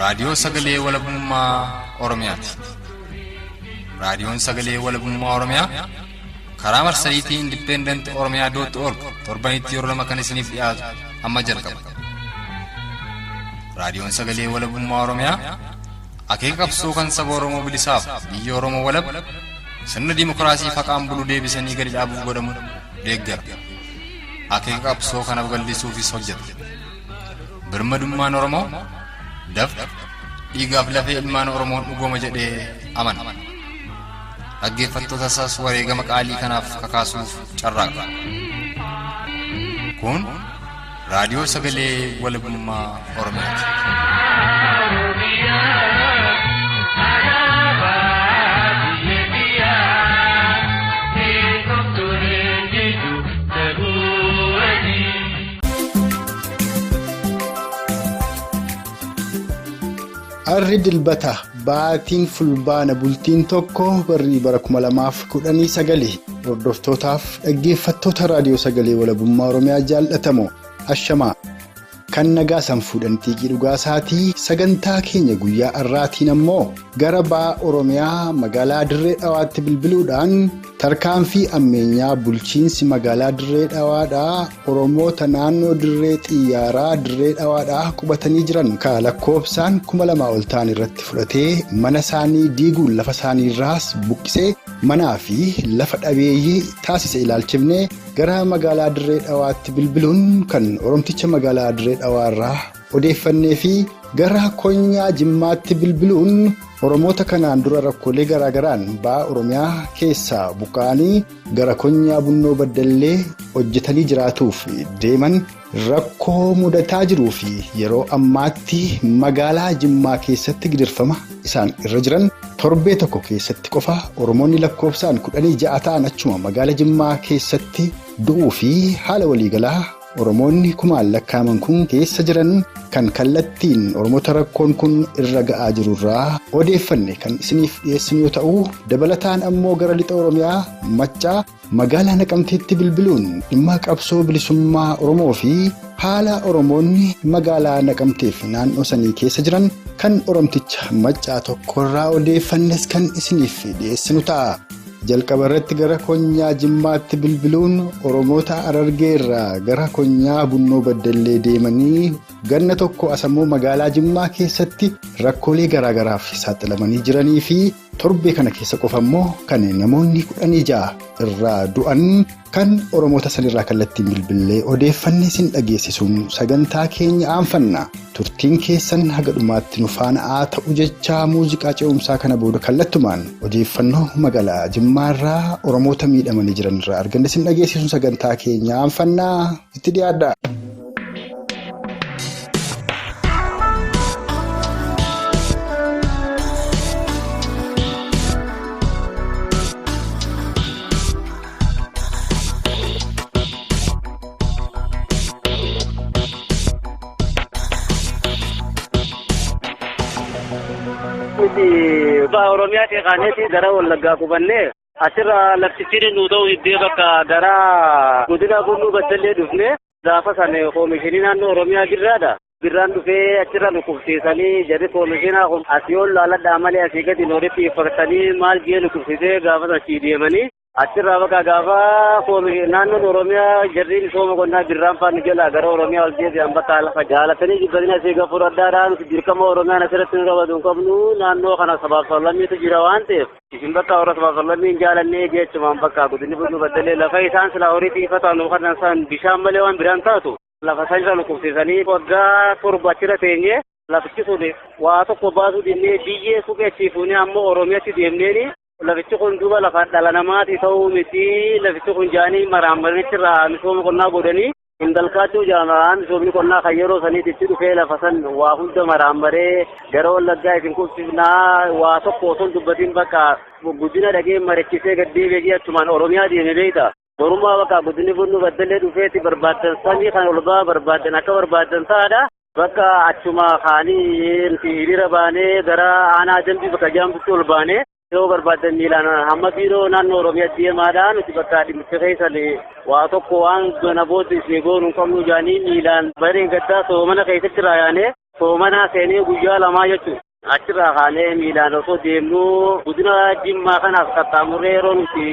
raadiyoo sagalee walabummaa Oromiyaati. Raadiyoon sagalee walabummaa Oromiyaa karaa marsariitii independent.org torbanitti yeroo lama kan isiniif dhiyaatu amma jalqaba. Raadiyoon sagalee walabummaa Oromiyaa akeeka qabsoo kan saba Oromoo bilisaaf biyya Oromoo walab sirna dimokiraasii faqaan bulu deebisanii gadi dhaabuuf godhamu deeggara. Akeeka qabsoo kana babal'isuufis hojjeta. Birmadummaan Oromoo dafqa dhiigaaf lafee ilmaan Oromoon dhugooma jedhee amana. Dhaggeeffattoota isaas wareegama qaalii kanaaf kakaasuuf carraaqa. Kun raadiyoo sagalee walabummaa Oromiyaati. Arri dilbata baatiin fulbaana bultiin tokko barrii bara 2019 hordoftootaaf dhaggeeffattoota raadiyoo sagalee walabummaa Oromiyaa jaallatamoo ashamaa kan nagaa san fuudhantii dhugaa isaatii sagantaa keenya guyyaa har'aatiin ammoo gara ba'aa Oromiyaa magaalaa Dirree Dhawaatti bilbiluudhaan tarkaanfii ammeenyaa bulchiinsi magaalaa Dirree Dhawaadhaa Oromoota naannoo Dirree Xiyyaaraa Dirree Dhawaadhaa qubatanii jiran kan lakkoofsaan 2000 ol ta'an irratti fudhatee mana isaanii diiguun lafa isaanii irraas buqqisee manaa fi lafa dhabeeyyii taasise ilaalchifnee gara magaalaa Dirree Dhawaatti bilbiluun kan Oromticha magaalaa Dirree Dhawaarraa odeeffannee fi gara konyaa Jimmaatti bilbiluun Oromoota kanaan dura rakkoolee garaagaraan ba'aa Oromiyaa keessaa buqqa'anii gara konyaa Bunnoo Baddallee hojjetanii jiraatuuf deeman rakkoo mudataa jiruu fi yeroo ammaatti magaalaa Jimmaa keessatti gidirfama isaan irra jiran torbee tokko keessatti qofa Oromoonni lakkoofsaan 16 ta'an achuma magaalaa Jimmaa keessatti du'uu fi haala waliigalaa Oromoonni kumaan lakkaaman kun keessa jiran kan kallattiin Oromoota rakkoon kun irra ga'aa jirurraa odeeffanne kan isiniif dhiyeessinu yoo ta'u dabalataan ammoo gara lixa Oromiyaa Maccaa magaalaa Naqamteetti bilbiluun dhimma qabsoo bilisummaa Oromoo fi haala Oromoonni magaalaa Naqamteef naannoo sanii keessa jiran kan Oromticha Maccaa tokkorraa odeeffannes kan isiniif dhiyeessinu ta'a. Jalqaba irratti gara konyaa Jimmaatti bilbiluun Oromoota Harargeerraa gara konyaa Bunnoo Baddallee deemanii ganna tokko asammoo magaalaa Jimmaa keessatti rakkoolee garaagaraaf saaxilamanii jiranii fi torbee kana keessa qofa immoo kan namoonni 16 irraa du'an kan Oromoota sanirraa kallattiin bilbilee odeeffannee isin dhageessisuun sagantaa keenya aanfanna. Turtiin keessan haga dhumaatti nu faana haa ta'u jechaa muuziqaa ce'umsaa kana booda kallattumaan odeeffannoo magaalaa Jimmaarraa Oromoota miidhamanii jiran irraa arganne isin dhageessisuun sagantaa keenya aanfannaa itti dhiyaadha. Oromiyaa teekaneeti gara Wallaggaa qubannee asirra laftichi nu ta'u iddoo bakka gara godina Bunnoo Baddallee dhufne gaafa san koomishinii naannoo Oromiyaa birraadha. Birraan dhufee achirra nu qubsiisanii jedhe koomishinaa kun asii ol laaladhaa malee asii gadi nooritti uffatanii maal jee nu qubsiisee gaafa achii deemanii achirraa bakka gaafa naannoon Oromiyaa jarri misooma qonnaa birraan faana jala gara Oromiyaa ol deebi'an bakka lafa jaalatanii jibbatanii asii gafur addaadhaan dirqama Oromiyaan asirratti nu qabatu hin qabnu naannoo kana sabaaf sablammiitu jira waan ta'eef isin bakka warra sabaaf sablammiin jaalannee jechumaan bakka godinni Bunnoo Baddallee lafa isaan silaa horii xiifataan nu kan isaan bishaan malee waan biraan taatu lafa sanirra nu qubsiisanii waggaa torba achirra teenyee lafichi sun waa tokko baasuu dinnee biyyee suqeessiifuunee ammoo Oromiyaatti deemneeni lafichi kun duuba lafa dhala namaati ta'uu miti lafichi kun jaanii maraammaranichirraa misooma qonnaa godhanii indalkaachuu jaalaan misoomni qonnaa kan yeroo saniitti dhufee lafa san waa hunda maraammaree gara Wallaggaa isin qubsiifnaa waa tokko osoo dubbatiin bakka guddina dhagee mariichisee gaddeebi'ee achumaan Oromiyaa deeme beekta. Borumaa bakka godinni Bunnoo Baddallee dhufeetti barbaadan sanii kan ol ba'aa barbaadan akka barbaadan ta'aadha. Bakka achuma kaanii hiriira baanee gara aanaa dambii bakka jaamtutti ol baanee yoo barbaadan miilaan hamma biiroo naannoo Oromiyaa deemaadhaan nuti bakka dhimmicha keessan waa tokko waan gana booda isee goonuu qabnu jaanii miilaan bareen gaddaa soomana keessatti raayaanee soomanaa seenee guyyaa lamaa jechuudha. Achirraa kaanee miilaan osoo deemnu godina Jimmaa kanaaf qaxxaamurree yeroo nuti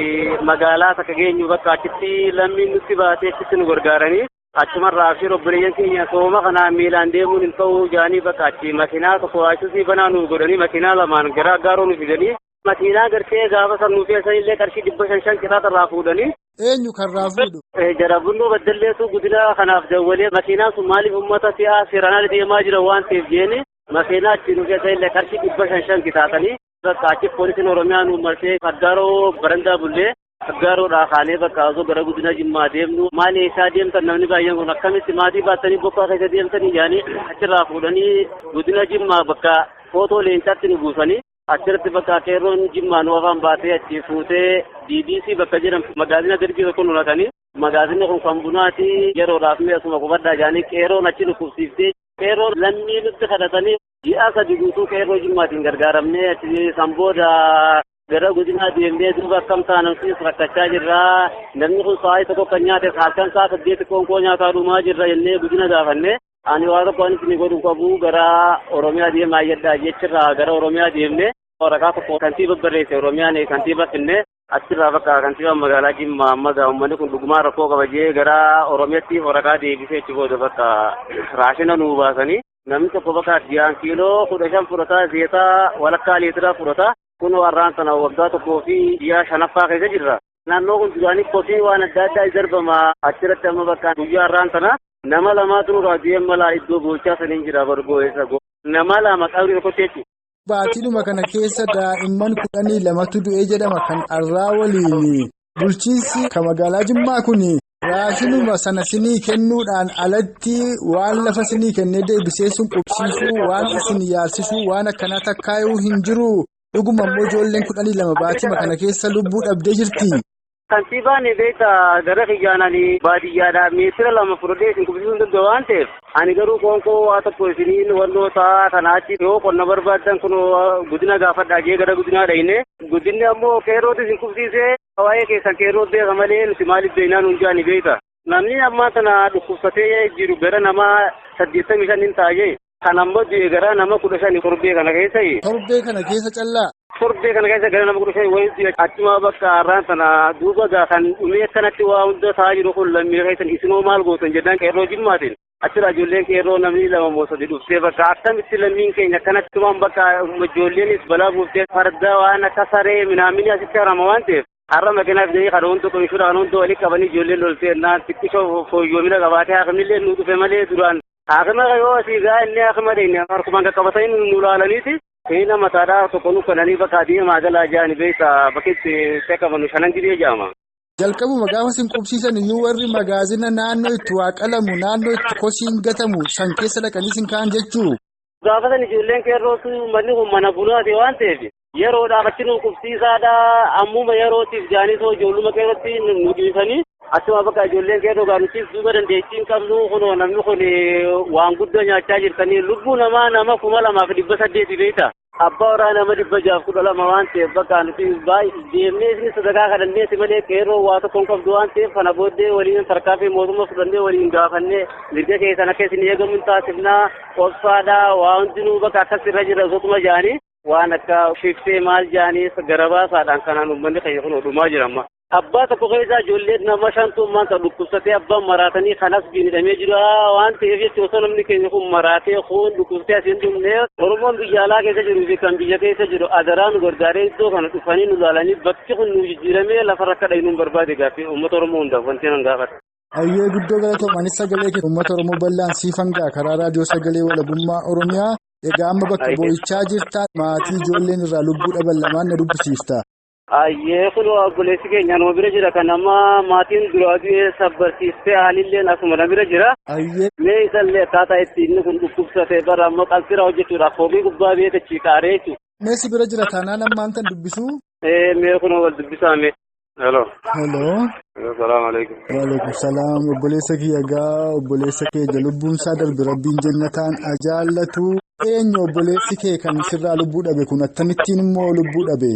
magaalaa takka geenyu bakka achitti lammiin nutti baatee achitti nu gargaaranii achumarraa fi obboleeyyan keenya sooma kanaan miilaan deemuun hin ta'uu jaanii bakka achi makiinaa tokko waachusii banaa nu godhanii makiinaa lamaan gara aggaaroo nu fidanii makiinaa gartee gaafa san nu feesanillee qarshii 500 qixaaxarraa fuudhanii. Eenyu karraa fuudhu? Jarabunnoo Baddalleetu godina kanaaf dawwalee makiinaan sun maaliif uummata si'aa seeranaa deemaa jira waan ta'eef jeeni makiinaa achi nu feesanillee qarshii 500 qixaaxanii bakka achi poolisiin Oromiyaa nu marsee aggaaroo barandaa bullee aggaaroodhaa kaanee bakka osoo gara godina Jimmaa deemnu maali isaa deemtan namni baay'een kun akkamitti maatii baattanii bokkaa keessa deemtanii jaanii achirraa fuudhanii godina Jimmaa bakka footoo leencaatti nu buusanii achirratti bakka qeerroon Jimmaa nu afaan baatee achi fuutee DBC bakka jedhamu magaazina darbii tokko nu naqanii magaazinni kun kan bunaati yeroodhaaf mee asuma qubaddaa jaanii qeerroon achi nu qubsiiftee qeerroon lammii nutti kadhatanii ji'a sadi guutuu qeerroo Jimmaatiin gargaaramnee achi sanbooda gara godinaa deemnee duuba akkam taanamsiis rakkachaa jirra namni kun sa'aatii tokko kan nyaate halkan sa'a 8 qoonqoo nyaataa dhumaa jirra jennee godina gaafannee ani waa tokko anis ni godhu qabu gara Oromiyaa deemaa jedhaa jechirraa gara Oromiyaa deemnee waraqaa tokko kantiiba barreesse Oromiyaan kantiiba finnee achirraa bakka kantiiba magaalaa Jimmaa amma uummanni kun dhugumaa rakkoo qaba jee gara Oromiyaatti waraqaa deebisee achi booda bakka raashina nuu baasanii namni tokko bakka diyaan kiiloo 15 fudhataa zeetaa walakkaa liitira fudhataa kun warraan sana waggaa tokkoo fi guyyaa shanaffaa keessa jirra. Naannoo kun duraanii kotii waan adda addaa darbama achirratti amma bakka guyyaa warraan sana nama lamaatu nurraa deem malaa iddoo boochaa saniin jira bargoo eessa nama lama qabri tokkotti jechuudha. Baatiidhuma kana keessa daa'imman 12tu du'ee jedhama kan arraa waliin bulchiinsi kan magaalaa Jimmaa kun raashinuma sana sinii kennuudhaan alatti waan lafa sinii kennee deebisee sun qubsiisuu waan isin yaalsisuu waan akkanaa takkaayuu hin jiru. Dhuguma immoo ijoolleen 12 baatima kana keessa lubbuu dhabdee jirti. Kantiibaan beektaa gara xiyyaananii baadiyyaadhaa meetira 2 fudhatee isin qubsiisuu hin danda'u waan ta'eef ani garuu qoonqoo waa tokko isiniin wantoota kanaachi yoo qonna barbaaddan kun godina gaafadhaa jee gara godinaa dhayne godinni ammoo qeerrooti isin qubsiisee waa'ee keessan qeerroo beeka malee nuti maaliif beeknaan hundaa ni beekta. Namni ammaa kana dhukkubsatee jiru gara nama 85 taa'ee. Kan ammoo gara nama 15 torbee kana keessa. Torbee kana keessa callaa. Torbee kana keessa gara nama 15 wayii achuma bakka har'aan sana duuba kan dhumee akkanatti waa hunda ta'aa jiru kun lammii keessan isinoo maal gootan jedhaan qeerroo Jimmaatiin. Achirraa ijoolleen qeerroo namni 2 moo 3 dhuftee bakka akkamitti lammiin keenya akkanatti waan bakka ijoolleenis balaa buuftee farda waan akka saree minaamini asitti harama waan ta'eef. Har'a makiinaaf jedhee kan hundi komishuudha kan hundi walii qabanii ijoolleen loltee naan xiqqishoo fooyyoomina qabaatee haaqnillee nu dhufe malee duraan. Haakima yoo asii gaa inni haakima deemnee harkumaan qaqqabatanii nu laalaniiti. Keenya mataadhaa tokko nu kennanii bakka deemaa jalaa jaanii beektaa bakka itti qaqqabannu shanan gidee jaama. Jalqabuma gaafa sin qubsiisan iyyuu warri magaazina naannoo itti waa qalamu naannoo itti kosiin gatamu san keessa dhaqanii sin kaan jechuu. Gaafa san ijoolleen qeerrootu manni kun mana bunaati waan ta'eef yeroodhaaf achi nu qubsiisaadha ammuma yerootiif jaanisoo ijoolluma qeerrootti nu dhiisanii. Achuma bakka ijoolleen qeerroo gaaniitiif duuba dandeettiin qabnu kunoo namni kun waan guddaa nyaachaa jirtanii lubbuu namaa nama 2,800 beekta. Abbaa waraana nama 612 waan ta'eef bakka nuti deemnee isin sadakaa kadhanneeti malee qeerroo waa tokko hin qabdu waan ta'eef kana booddee waliin tarkaanfii mootummaa fudhannee waliin gaafannee mirga keessan akka isin eegamu hin taasifnaa obsaadhaa waa hundinuu bakka akkas irra jira osotuma jaanii waan akka shiftee maal jaanii garabaasaadhaan kanaan uummanni keenya kun dhumaa jira amma. Abbaa tokko keessa ijoolleen nama 5 maanta dhukkubsatee abbaan maraatanii kanas hidhamee jira waan ta'eef jechuun osoo namni keenya kun maraatee kun dhukkubsatee asiin dhumnee Oromoon biyya alaa keessa jiruu fi kan biyya keessa jiru adaraan gargaaree iddoo kana dhufanii nu laalanii bakki kun nu jijjiiramee lafarra akka dhaynuun barbaade gaaffii uummata Oromoo hundaaf wanti nan gaafata. Hayyee guddoo galatoomanis sagalee kee uummata Oromoo bal'aan siifan gaa karaa raadiyoo sagalee walabummaa Oromiyaa egaa amma bakka boo'ichaa jirta maatii ijoolleen irraa lubbuu dhaban lamaan na dubbisiifta. Ayyee kun obboleessi keenya nama bira jira kan amma maatiin duraa du'ee sabbarsiistee haalillee asuma na bira jira. Mee isallee akkaataa itti inni kun dhukkubsatee bara ammoo qalsira hojjechuudhaaf horii gubbaa beekachi qaaree jechuudha. Mee si bira jira taanaan ammaan tan dubbisuu? Mee kun wal dubbisaame. Hello. Assalamu alaikum. Waalaikum salaam. Obboleessa kiyya gaa obboleessa kee lubbuun isaa darbe rabbiin jannataan ajaallatu. Eenyu obboleessi kee kan sirraa lubbuu dhabe kun akkamittiin immoo lubbuu dhabe?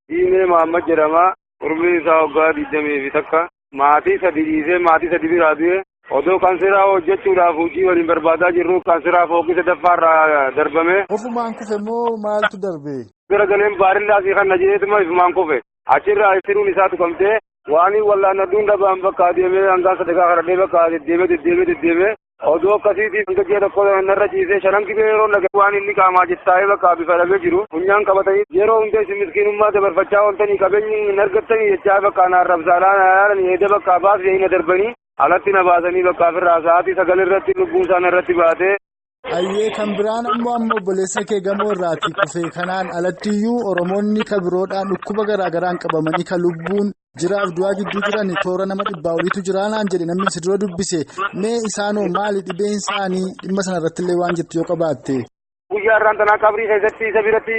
Diimee Mahammad jedhama. Umriin isaa waggaa 20 fi takka. Maatii 3 dhiisee maatii 3 biraa du'e. Odoo kansiraa hojjechuudhaaf hojii waliin barbaadaa jirru kansiraa fooqii sadaffaarraa darbame. Ofumaan kufe moo maaltu darbe? Garagaleen baarillaasii kan na jedheetuma ifumaan kufe. Achirraa tiruun isaa tuqamtee waan wallaan adduun dhabaan bakka deemee hangaan sadarkaa kadhadhee bakka deddeemee odoo akkasiitiif hanga ji'a tokko narra ciisee shanan gibee yeroo nage waan inni qaamaa jettaa'ee bakka bifa dhabee jiru funyaan qabatanii yeroo hundee isin miskiinummaa dabarfachaa ooltanii qabeenyi hin argattanii jechaa bakka naarrabsaadhaan yaalanii eeda bakka baasee hin darbanii alatti na baasanii bakka ofirraa sa'aatii 9 irratti lubbuun isaan irratti baatee. Ayyee kan biraan ammoo obboleessa kee gamoo irraati kufe kanaan alattiyyuu Oromoonni kan biroodhaan dhukkuba garaagaraan qabamanii kan lubbuun jiraaf du'aa gidduu jiran toora nama 100 oliitu jiraanaan jedhe namni si dura dubbise mee isaanoo maali dhibeen isaanii dhimma sanarratti illee waan jettu yoo qabaatte. Guyyaa irraan tanaa qabrii keessatti isa biratti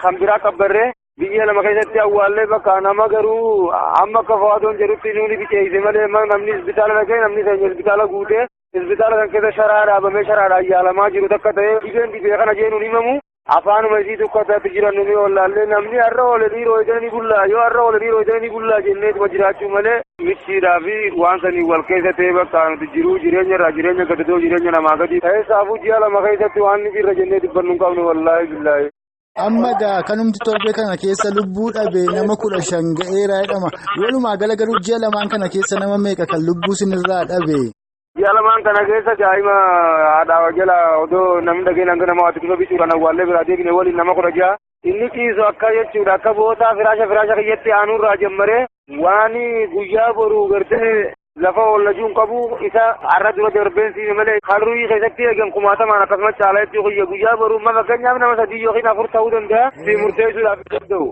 kan biraa qabbarree biyya lama keessatti awwaallee bakka nama garuu amma akka fa'aadoon jedhutti nuuni bicheeyse malee namni isbitaala dhaqee namni keenya isbitaala guutee. Isbitaala kan keessa sharaa dhaabamee sharaadhaan yaalamaa jiru takka ta'ee dhibee kana jeenuun himamu afaanuma isii tokkotti jiran nuni ollaallee namni har'a oolee dhiiroo idanii bullaa yoo har'a oolee dhiiroo idanii bullaa jenneetuma jiraachuu malee michiidhaa fi waan sanii wal keessa ta'e bakka nuti jiruu jireenya gadadoo jireenya namaa gadi ta'eessaafuu ji'a lama keessatti waan ni jirra jennee dubbannu hin qabnu wallaahi billaahi. Amma gaa kanumti torbee kana keessa lubbuu dhabee nama 15 ga'eera jedhama walumaa gala garuu ji'a lamaan kana keessa nama meeqa kan lubbuu sinirraa dhabe. Ji'a lamaan kana keessa daa'ima haadhaa jala odoo namni dhageen hanga nama waatti kufa bituudhaan awwaallee biraa deebine waliin nama 16 inni ciisu akka jechuudha akka bootaa firaasha kiyyatti aanuurraa jammaree waan guyyaa boruu gartee lafa ollajuun qabu isa har'a dura darbeensiise malee harrii keessatti eegan 10,000 akkasumas caalaatti guyyaa boruu fakkeenyaaf nama 3 yookiin 4 ta'uu danda'a si murteessuudhaaf danda'u.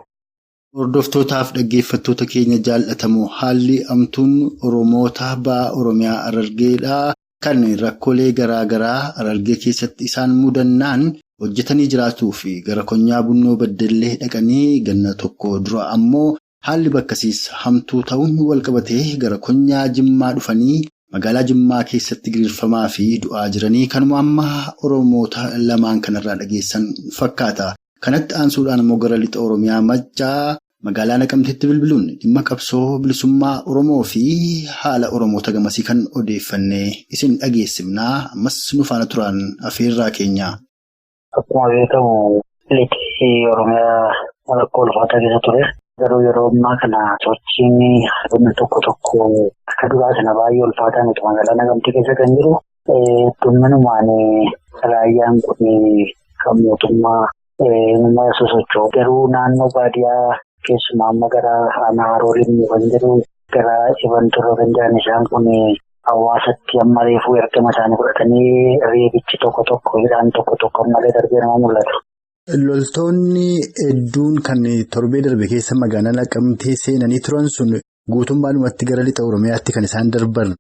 Hordoftootaaf dhaggeeffattoota keenya jaallatamoo haalli amtuun Oromoota ba'a Oromiyaa Harargeedhaa kan rakkoolee garaagaraa Harargee keessatti isaan mudannaan hojjetanii jiraatuu fi gara konyaa Bunnoo Baddellee dhaqanii ganna tokko dura ammoo haalli bakkasiis hamtuu ta'uun walqabatee gara konyaa Jimmaa dhufanii magaalaa Jimmaa keessatti giriirfamaa fi du'aa jiranii kanuma amma Oromoota lamaan kanarraa dhageessan fakkaata. Kanatti aansuudhaan immoo gara lixa Oromiyaa Maccaa magaalaa Naqamteetti bilbiluun dhimma qabsoo bilisummaa Oromoo fi haala Oromoota gamasii kan odeeffannee isin dhageessifnaa ammas nu faana turan afeerraa keenya. Akkuma beekamu lixi Oromiyaa rakkoo ulfaataa keessa ture. Garuu yeroo ammaa kana sochiin dhimma tokko akka duraa sana baay'ee ulfaataa miti magaalaa Naqamtee keessa kan jiru. Dhummanumaan raayyaan kun kan mootummaa nama sosochoo garuu naannoo baadiyyaa keessumaa amma gara aanaa Harooriin kan jiru gara Ibanturoo kan jiran isaan kun hawaasatti amma reefuu ergama isaanii fudhatanii reebichi tokko hidhaan tokko malee darbee nama mul'atu. Loltoonni hedduun kan torbee darbe keessa magaalaa Naqamtee seenanii turan sun guutummaadhumatti gara lixa Oromiyaatti kan isaan darban.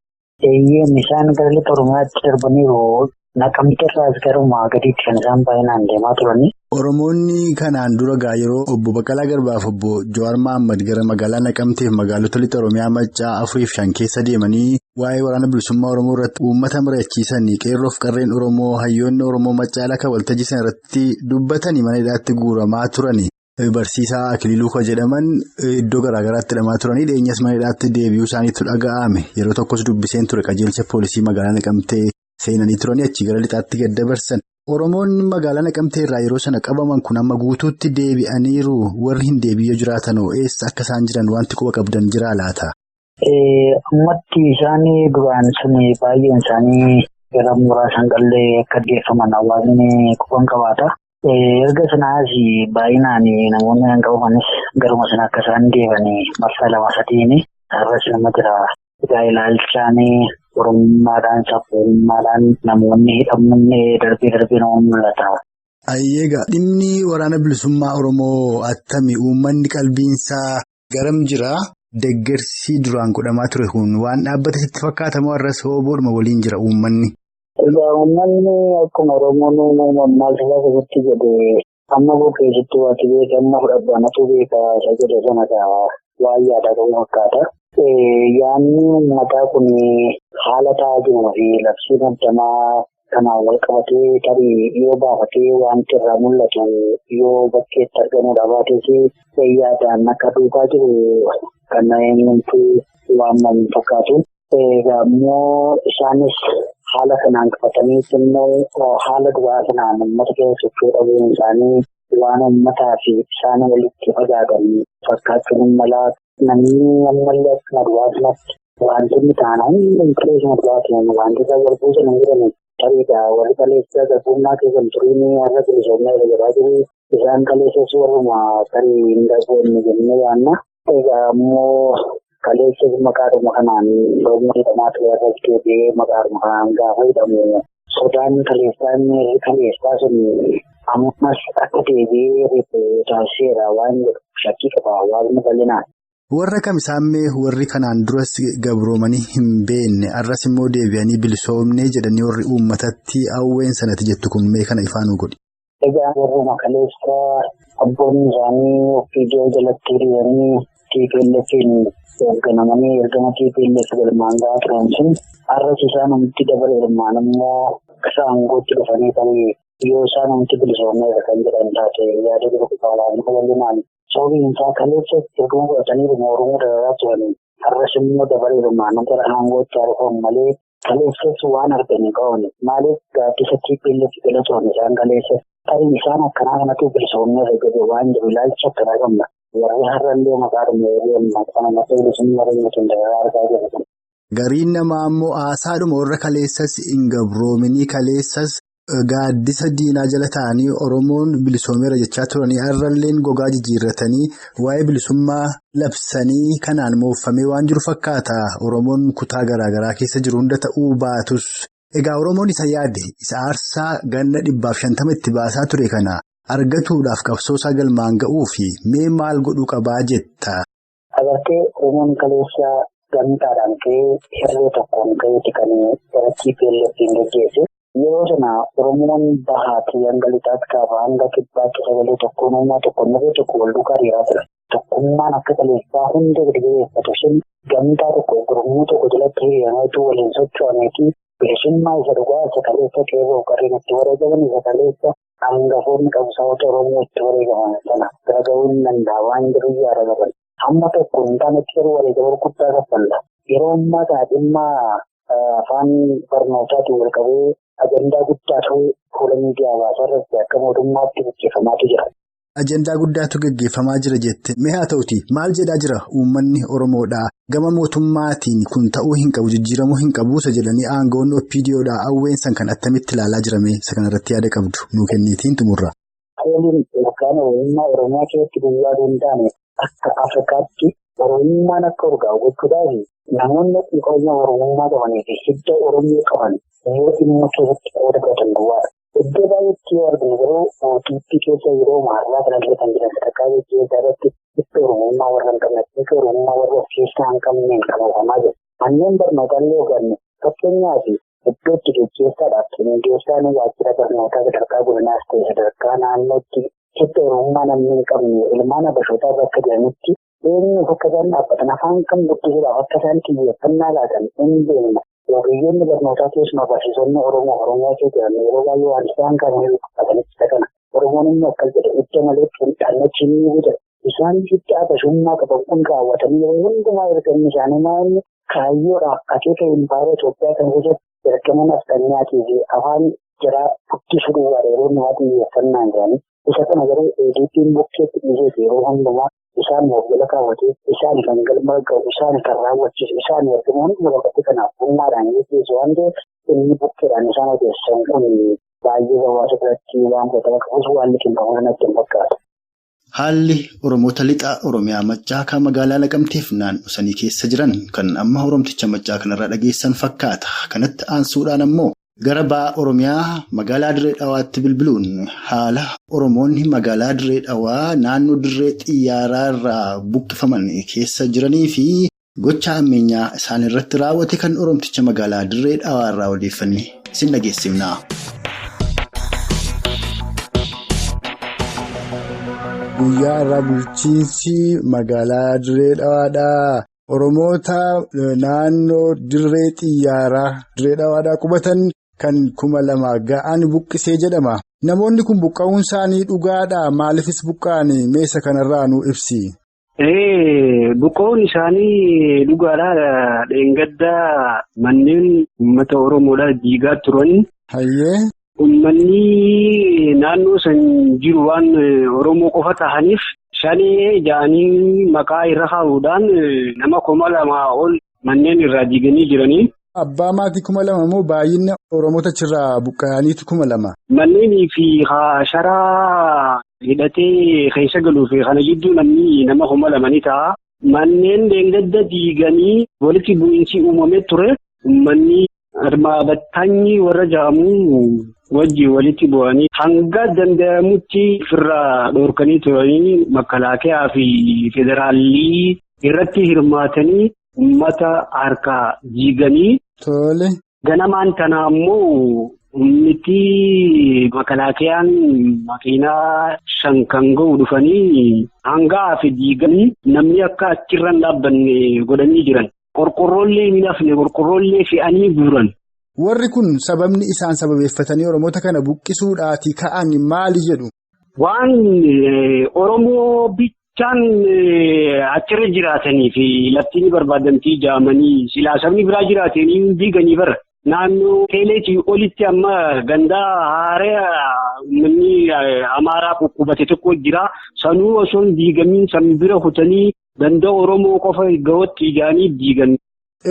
Isaan gara lixa Oromiyaatti darbaniiru Naqamteerraas garumaa gadiitti kan isaan baay'inaan deemaa turani. Oromoonni kanaan dura yeroo obbo Baqqalaa Garbaaf obbo Jawaar Mahaammad gara magaalaa Naqamteef magaalota lixa Oromiyaa Maccaa 4-5 keessa deemanii waa'ee waraana bilisummaa Oromoo irratti uummata mari'achiisanii qeerroof qarreen Oromoo hayyoonni Oromoo Maccaa lakka waltajjii sana irratti dubbatanii mana hidhaatti guuramaa turani. Barsiisaa Akiliiluu kan jedhaman iddoo garaagaraatti hidhamaa turanii dhiyeenyas mana hidhaatti deebi'uu isaaniitu dhaga'ame yeroo tokkos dubbiseen ture qajeelcha poolisii magaalaa Naqamtee seenanii turanii achi gara lixaatti gad dabarsan. Oromoonni magaalaa Naqamtee irraa yeroo sana qabaman kun amma guutuutti deebi'aniiru warri hin deebi'ee jiraatanoo eessa akka isaan jiran wanti quba qabdan jiraa laata? Ammatti isaanii duraan sun baay'een isaanii gara muraasan qallee akka geeffaman hawaasni quban qabaata. Erga sanaas baay'inaan namoonni kan qabamanis garuma sana akka isaan deebanii marsaa 2-3 har'as nama jira. Egaa ilaalchaanii Oromummaadhaan sabboonummaadhaan namoonni hidhamuun darbee nama mul'ata. Ayyeegaa dhimmi waraana bilisummaa Oromoo attami uummanni qalbiinsaa garam jira deeggarsi duraan godhamaa ture kun waan dhaabbate sitti fakkaatamoo har'as hooboodhuma waliin jira uummanni. Egaa uummanni akkuma Oromoon maal sababa keessatti jedhe amma bukeessitti waati beeka amma fudhadhaanatu beeka isa jedhe sana waa yaada qabu fakkaata. Yaanni uummataa kun haala ta'aa jiruu fi labsiin addamaa kanaan wal qabatee tarii yoo baafatee wanti irraa mul'atu yoo bakkeetti argamuudha baatees yaadaan akka duukaa jiru kan eenyumtuu waamamu fakkaatu. Egaa immoo isaanis haala kanaan qabatanii immoo haala du'aa kanaan uummata keessa socho'uu dhabuun isaanii waan uummataa fi isaan walitti fagaatan fakkaachuun malaa namni ammallee akkuma du'aa sanatti wantoonni ta'an hundi qilleensuma du'aatiin wantoota barbuusan hin jiran ta'iidha. Warri kaleessa garbummaa keessan turiin har'a bilisoomnaa irra jiraa jiru isaan kaleessas warruma tarii hin darboonni jennee yaanna. Egaa immoo kaleessas maqaadhuma kanaan roobni hidhamaa ture irratti deebi'ee maqaadhuma kanaan gaafa hidhamu sodaan kaleessaa sun ammas akka deebi'ee taasiseera waan jedhu shakkii qaba hawaasni bal'inaan. Warra kam isaammee warri kanaan duras gabroomanii hin beekne arras immoo deebi'anii bilisoomnee jedhanii warri uummatatti hawween sanatti jettu kun mee kana ifaanuu godhi. Egaa warruma kaleessa abboonni isaanii ofiidoo jalatti hiriiranii TPLF'n hoogganamanii ergama TPLF galmaan gahaa turan sun arras isaan nuti dabala hirmaan immoo akka aangootti dhufanii ta'ee yoo isaan nuti bilisoomneera kan jedhan taate yaada jiru qabaanii bal'inaan. Sababiin isaa kaleessa ergama godhatanii Oromoo dararaa turanii har'as immoo dabala hirmaan gara aangootti argamu malee kaleessas waan arganii qaban maaliif gaaddisa TPLF jala turan isaan kaleessa tarii isaan akkanaa kanatti bilisoomneera jedhu waan jiru ilaalcha akkanaa qabna. Warri har'allee maqaadhuma yeroo maqaan mataa bilisummaa Oromootiin dararaa argaa jiru. Gariin namaa immoo haasaadhuma warra kaleessas hin gabroominii kaleessas gaaddisa diinaa jala ta'anii Oromoon bilisoomeera jechaa turanii har'alleen gogaa jijjiirratanii waa'ee bilisummaa labsanii kanaan moofamee waan jiru fakkaata. Oromoon kutaa garaagaraa keessa jiru hunda ta'uu baatus. Egaa Oromoon isa yaade isa aarsaa ganna 150 itti baasaa ture kana argatuudhaaf qabsoosaa galmaan ga'uu fi mee maal godhuu qabaa jetta? Agartee Oromoon kaleessaa gamtaadhaan ka'ee hirree tokkoon ka'eeti kan gara TPLF'n gaggeesse. Yeroo sana Oromoon bahaatii hanga lixaatti kaaba hanga kibbaatti sagalee tokkoon uumaa tokkoon nafee tokko wal duukaa dhiiraa ture. Tokkummaan akka kaleessaa hunda gadi jabeeffatu sun gamtaa tokko gurmuu tokko jalatti hiriiraniitu waliin socho'ameeti bilisummaa isa dhugaa isa kaleessa qeerroo qarreen itti wareegaman isa kaleessa hangafoonni qabsaa'ota Oromoo itti wareegaman sana bira ga'uun danda'a waan jiru yaada qaban. Hamma tokko hin taanetti yeroo wareegama guddaa kaffalla. Yeroo ammaa kana dhimma afaan barnootaatiin wal qabee ajandaa guddaa ta'uu fuula miidiyaa hawaasaa irratti akka mootummaatti gaggeeffamaatu jira. Ajandaa guddaatu gaggeeffamaa jira jette mee haa ta'uti maal jedhaa jira uummanni Oromoodhaa gama mootummaatiin kun ta'uu hin qabu jijjiiramuu hin qabuusa jedhanii aangawoonni OPDOdhaa hawweensan kan attamitti ilaalaa jirame isa kanarratti yaada qabdu nuu kenniitiin xumurra. Hawwiin yookaan Oromummaa Oromiyaa keessatti guyyaa danda'ame akka Afrikaatti Oromummaan akka urgaa'u gochuudhaaf namoonni dhiqoonni Oromummaa qabanii fi hidda Oromoo qaban yoo dhimma keessatti qooda fudhatan duwwaadha. Iddoo baay'eetti yoo arginu garuu mootummaa keessa yeroo maallaa kanallee kan jiran sadarkaa jijjiirraa irratti hidda Oromummaa warra hin qabne hidda Oromummaa warra of keessaa hin qabneen qabatamaa jiru. Manneen barnootaallee ogaanne fakkeenyaaf iddoo itti gaggeessaadhaaf gaggeessaan waajjira barnootaa sadarkaa godinaas ta'e sadarkaa naannootti hidda Oromummaa namni hin qabne ilmaan abashootaa bakka jiranitti eenyu akka isaan dhaabbatan afaan kan guddisuudhaaf akka isaan xiyyeeffannaa laatan hin beekna. Ogeeyyoonni barnootaa keessumaa barsiisonni Oromoo keessatti yeroo baay'ee waan isaan kan qabatanitti kana Oromoon inni akkas jedhe hidda malee dhaallachi inni bita isaan hidda abashummaa qaban kun raawwatanii yeroo hundumaa ergamni isaanii maa'inni kaayyoodhaaf akeeka impaayera Itoophiyaa kan keessatti ergaman asxannaatii fi afaan jiraa guddisuu duwwaadha yeroo namaa xiyyeeffannaan isaanii isa kana garuu ADP'n bukkeetti dhiiseeti yeroo hundumaa isaan moggala kaawwatee isaan kan galma qabu isaan kan raawwachiisu isaan ergamu hunduma bakka kanaaf humnaadhaan gaggeessu waan ta'eef inni bukkeedhaan isaan odeessan kun baay'ee hawaasa biratti waan fudhatama qabus waan liqimfamu natti hin fakkaatu. Haalli Oromoota lixaa Oromiyaa Maccaa magaalaa Naqamteef naannoo sanii keessa jiran kan amma Oromticha Maccaa kanarraa dhageessan fakkaata. Kanatti aansuudhaan ammoo gara ba'a Oromiyaa magaalaa Dirree Dhawaatti bilbiluun haala Oromoonni magaalaa Dirree Dhawaa naannoo dirree xiyyaaraa irraa buqqifaman keessa jiranii fi gocha ammeenyaa isaan irratti raawwate kan Oromticha magaalaa Dirree Dhawaa irraa odeeffannee isin dhageessifna. Guyyaa irraa bulchiinsi magaalaa Dirree Dhawaadhaa Oromoota naannoo dirree xiyyaaraa Dirree Dhawaadhaa qubatan kan 2,000 ga'an buqqisee jedhama. Namoonni kun buqqa'uun isaanii dhugaadha. Maaliifis buqqa'an meeshaa kanarraa nu ibsi? Buqqoon isaanii dhugaadhaa dheengaddaa manneen uummata Oromoodhaa diigaa turan. Hayyee. Uummanni naannoo san jiru waan Oromoo qofa ta'aniif shanee ja'anii maqaa irra kaa'uudhaan nama 2,000 ol manneen irraa diiganii jiranii. Abbaa maatii 2,000 moo baay'ina Oromoota achirraa buqqa'aniitu 2,000? Manneenii fi sharaa hidhatee keessa galuu fi kana jidduu nama 2,000 ni ta'a. Manneen dheengadda diiganii walitti bu'iinsi uumamee ture. Uummanni Armaabattaanyi warra ja'amu wajji walitti bu'anii hanga danda'amutti ofirraa dhoorkanii turanii makalaakaa fi federaalii irratti hirmaatanii uummata harkaa diiganii. Tole. Ganamaan tana ammoo ummiti makalaakayaan makiinaa 5 kan ga'u dhufanii hangaa fi diiganii namni akka achirra hin dhaabbanne godhanii jiran. Qorqorroollee hin hafne qorqorroollee fe'anii guuran. Warri kun sababni isaan sababeeffatanii Oromoota kana buqqisuudhaati ka'an maali jedhu? Waan Oromoo bichaan achirra jiraatanii fi lafti ni barbaadamtii jaamanii silaa sabni biraa jiraatanii diiganii bara. Naannoo Teeleetii olitti amma gandaa haaree uummanni Amaaraa quqqubate tokko jira. Sanuu osoo hin diigamiin san bira kutanii ganda Oromoo qofa ga'ootti ijaanii diigan.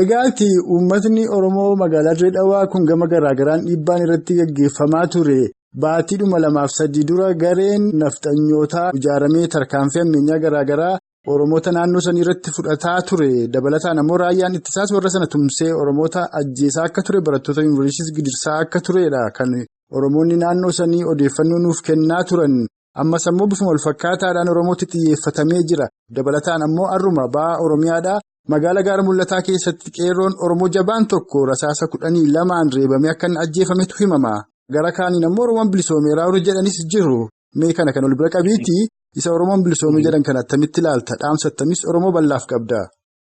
Egaati uummatni Oromoo magaalaa Dirree Dhawaa kun gama garaagaraan dhiibbaan irratti gaggeeffamaa ture. Baatiidhuma 2-3 dura gareen nafxanyootaa ijaaramee tarkaanfii ammeenyaa garaagaraa Oromoota naannoo sanii irratti fudhataa ture. Dabalataan ammoo raayyaan ittisaas warra sana tumsee Oromoota ajjeesaa akka ture barattoota yuunivarsiitii gidirsaa akka turedha. Kan Oromoonni naannoo sanii odeeffannoo nuuf kennaa turan. Ammas ammoo bifuma walfakkaataadhaan Oromootti xiyyeeffatamee jira. Dabalataan ammoo arruma ba'a Oromiyaadhaa magaalaa Gaara Mul'ataa keessatti qeerroon Oromoo jabaan tokko rasaasa 12 reebamee akka inni ajjeefametu himama. Gara kaaniin ammoo Oromoon bilisoomeeraa warri jedhanis jiru. Mee kana kan ol bira qabiitii isa Oromoon bilisoomee jedhan kana attamitti ilaalta? Dhaamsa attamis Oromoo bal'aaf qabda?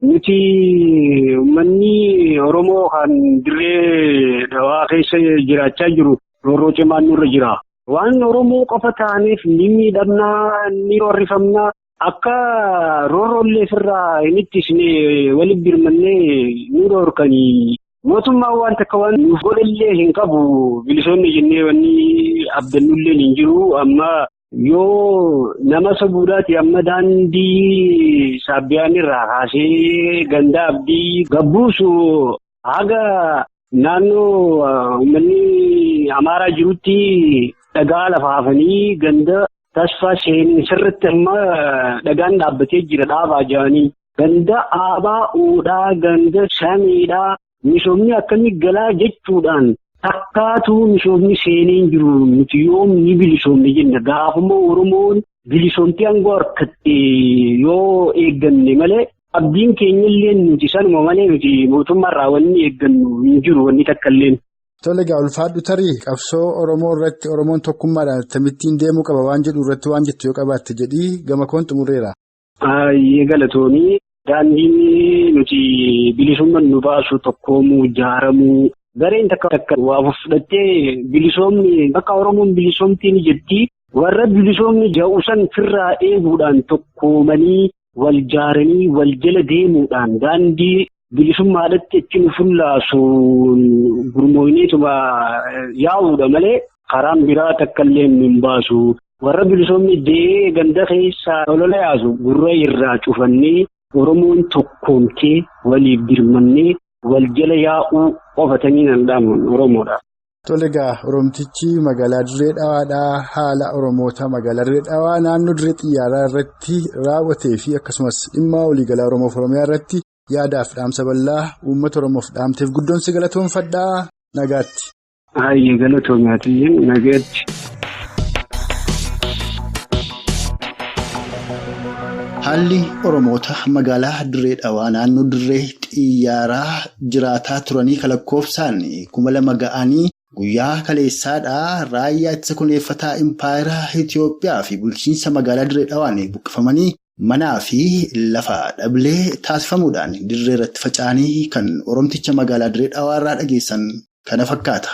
Nuti uummanni Oromoo kan Dirree Dhawaa keessa jiraachaa jiru roorroo cimaan nurra jira. Waan Oromoo qofa ta'aniif ni miidhamnaa ni roorrifamnaa akka roorroollee ofirraa hin ittisne walitti birmannee nu roorkanii. Mootummaan waan takka waan nuuf godhallee hin qabu bilisoonni jennee wanni abdannullee hin jiru. Amma yoo nama sabuudhaati amma daandii Saabbiyaan irraa kaasee ganda abdii gabbuusu haga naannoo uummanni Amaaraa jirutti dhagaa lafa hafanii ganda tasfaa seenii sirriitti amma dhagaan dhaabbatee jira dhaabaa jiranii. Ganda aabaa oodhaa ganda samiidhaa. Misoomni akkamii galaa jechuudhaan takkaatu misoomni seenee hin jiru nuti yoom ni bilisoomne jenna. Gaafuma Oromoon bilisoomtii aangoo harkatte yoo eegganne malee abdiin keenyallee nuti sanuma malee nuti mootummaarraa wanni eeggannu hin jiru wanni takka illee. Tole egaa ulfaadhu tarii qabsoo Oromoo irratti Oromoon tokkummaadhaan akkamittiin deemuu qaba waan jedhu irratti waan jettu yoo qabaatte jedhii gama koon xumureera. Galatoonii. Daandiin nuti bilisummaan nu baasu tokkoomuu ijaaramuu gareen takka waa fudhattee bilisoomni akka Oromoon bilisoomtii ni jetti warra bilisoomni ja'uusan firraa eeguudhaan tokkoomanii wal jaaranii wal jala deemuudhaan daandii bilisummaadhaatti achi nu fullaasu gurmooyneetuma yaa'uudha malee karaan biraa takka illee hin baasu. Warra bilisoomni deee ganda keessaa olola yaasu gurra irraa cufannee. Oromoon tokkoomtee waliif birmannee wal jala yaa'uu qofatanii danda'amu Oromoodha. Tole egaa Oromtichi magaalaa Dirree Dhawaadhaa haala Oromoota magaalaa Dirree Dhawaa naannoo dirree xiyyaaraa irratti raawwatee fi akkasumas dhimma waliigalaa Oromoof Oromiyaa irratti yaadaaf dhaamsa bal'aa uummata Oromoof dhaamteef guddoon si galatoomfadhaa nagaatti. Galatoomaatiyyuu nagaatti. Haalli Oromoota magaalaa Dirree Dhawaa naannoo dirree xiyyaaraa jiraataa turanii kalakkoofsaan 2,000 ga'anii guyyaa kaleessaadhaa raayyaa ittisa kuneeffataa Impaayeraa Itoophiyaa fi bulchiinsa magaalaa Dirree Dhawaan buqqifamanii manaa fi lafa dhablee taasifamuudhaan dirree irratti faca'anii kan Oromticha magaalaa Dirree Dhawaa irraa dhageessan kana fakkaata.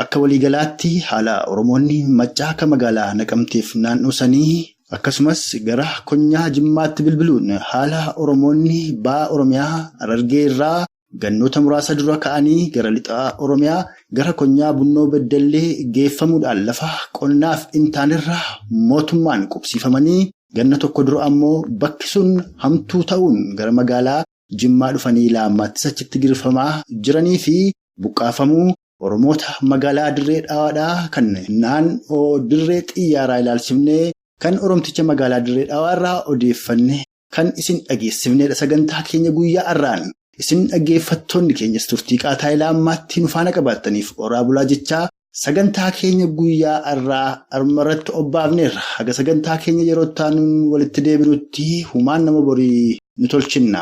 Akka waliigalaatti haala Oromoonni Maccaa akka magaalaa Naqamteef naannoo sanii akkasumas gara konyaa Jimmaatti bilbiluun haala Oromoonni ba'a Oromiyaa Harargee irraa gannoota muraasa dura ka'anii gara lixaa Oromiyaa gara konyaa Bunnoo Beddellee geeffamuudhaan lafa qonnaaf intaanerraa mootummaan qubsiifamanii ganna tokko dura ammoo bakki sun hamtuu ta'uun gara magaalaa Jimmaa dhufanii laammaattis achitti girfamaa jiranii fi buqqaafamuu Oromoota magaalaa Dirree Dhawaadhaa kan naannoo Dirree Xiyyaaraa ilaalchifnee kan Oromticha magaalaa Dirree Dhawaarraa odeeffanne kan isin dhageessifnedha sagantaa keenya guyyaa har'aan. Isin dhaggeeffattoonni keenyas turtii qaataa laammaatti nu faana qabaattaniif oraa bulaa jechaa sagantaa keenya guyyaa har'aa armarratti obbaafneerra. Haga sagantaa keenya yeroo taanuun walitti deebinutti humaan nama borii nu tolchinna.